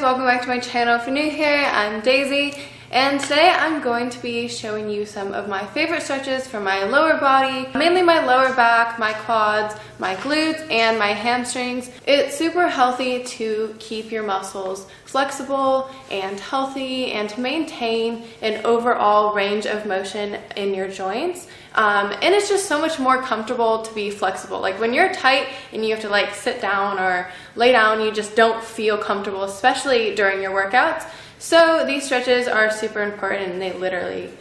guys, welcome back to my channel. If you're new here, I'm Daisy, and today I'm going to be showing you some of my favorite stretches for my lower body, mainly my lower back, my quads, my glutes, and my hamstrings. It's super healthy to keep your muscles flexible and healthy and to maintain an overall range of motion in your joints. And it's just so much more comfortable to be flexible. Like when you're tight and you have to like sit down or lay down, you just don't feel comfortable, especially during your workouts. So these stretches are super important and they literally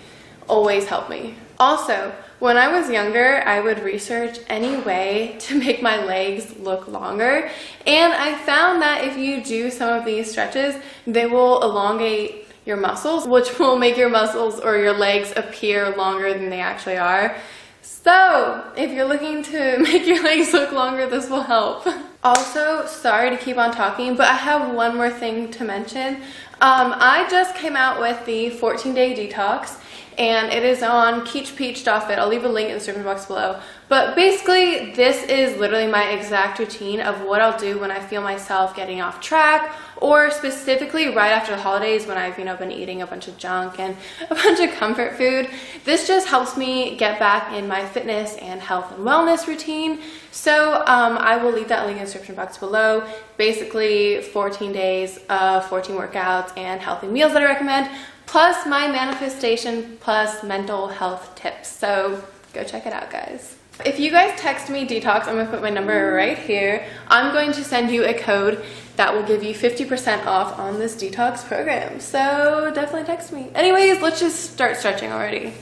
always help me. Also, when I was younger, I would research any way to make my legs look longer. And I found that if you do some of these stretches, they will elongate your muscles, which will make your muscles or your legs appear longer than they actually are. So if you're looking to make your legs look longer, this will help. Also, sorry to keep on talking, but I have one more thing to mention. I just came out with the 14-day detox, and it is on keechpeach.fit. I'll leave a link in the description box below. But basically, this is literally my exact routine of what I'll do when I feel myself getting off track, or specifically right after the holidays when I've been eating a bunch of junk and a bunch of comfort food. This just helps me get back in my fitness and health and wellness routine. So I will leave that link in the description box below. Basically 14 days of 14 workouts and healthy meals that I recommend, plus my manifestation plus mental health tips. So go check it out, guys. If you guys text me detox, I'm going to put my number right here. I'm going to send you a code that will give you 50% off on this detox program. So definitely text me. Anyways, let's just start stretching already.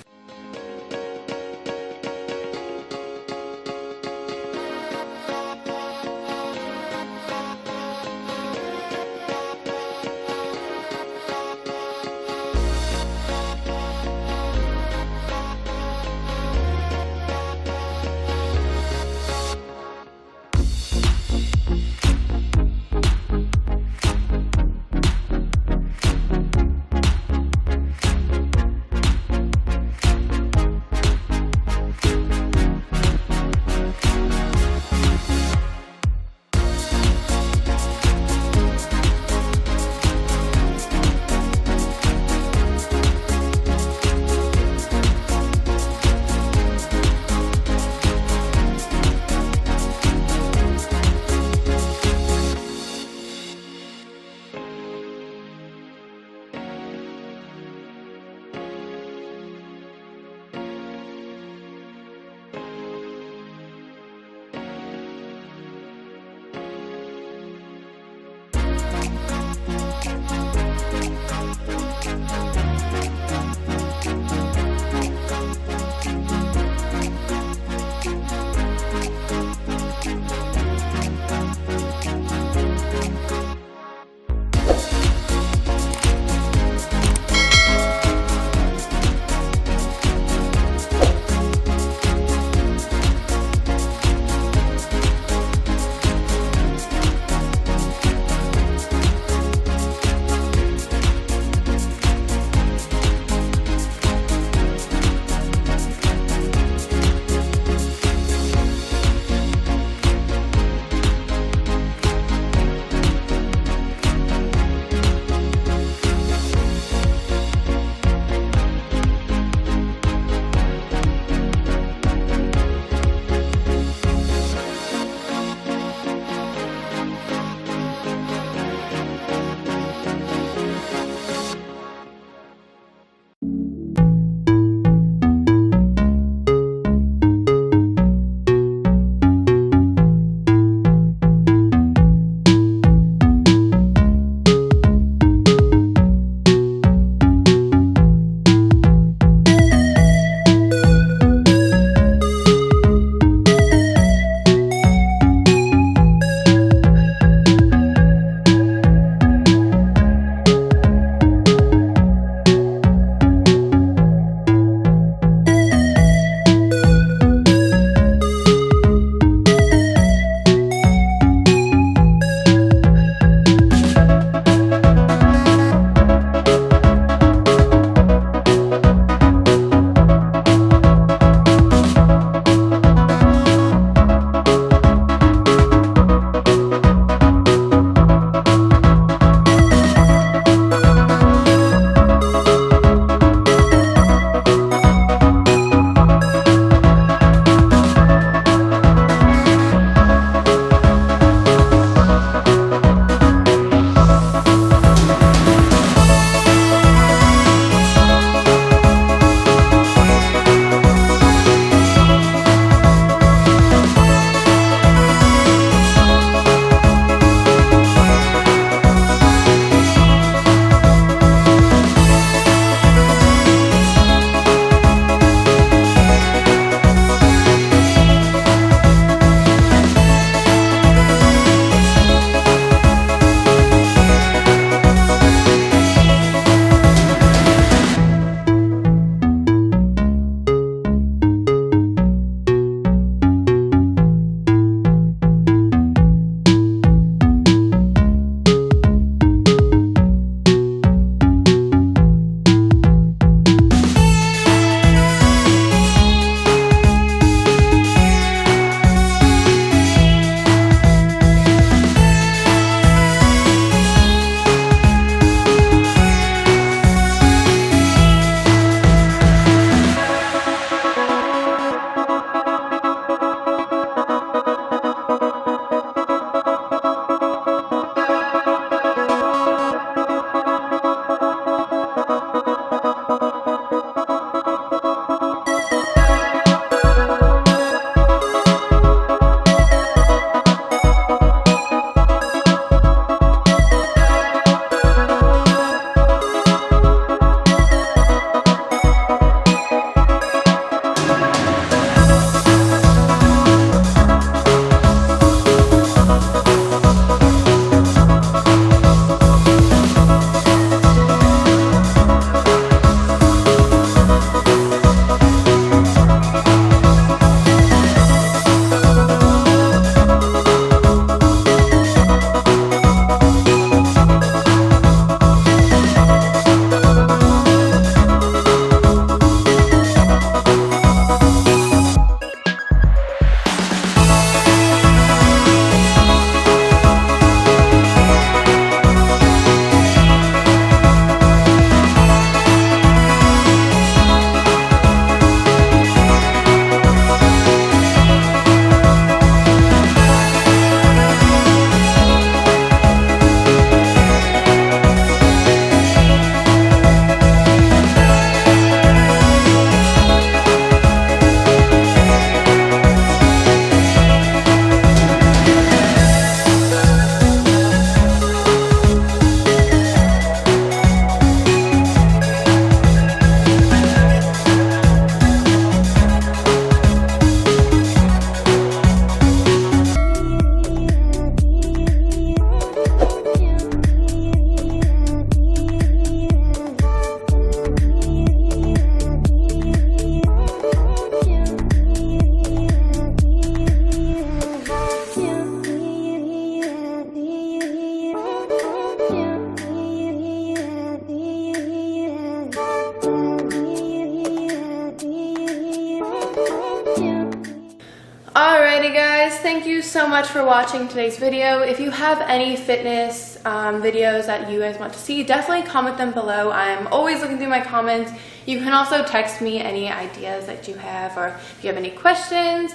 thank you so much for watching today's video. If you have any fitness videos that you guys want to see, definitely comment them below. I'm always looking through my comments. You can also text me any ideas that you have, or if you have any questions.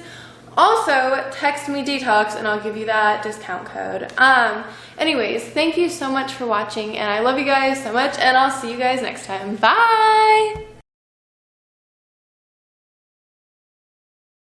Also, text me detox and I'll give you that discount code. Anyways, thank you so much for watching, and I love you guys so much, and I'll see you guys next time. Bye!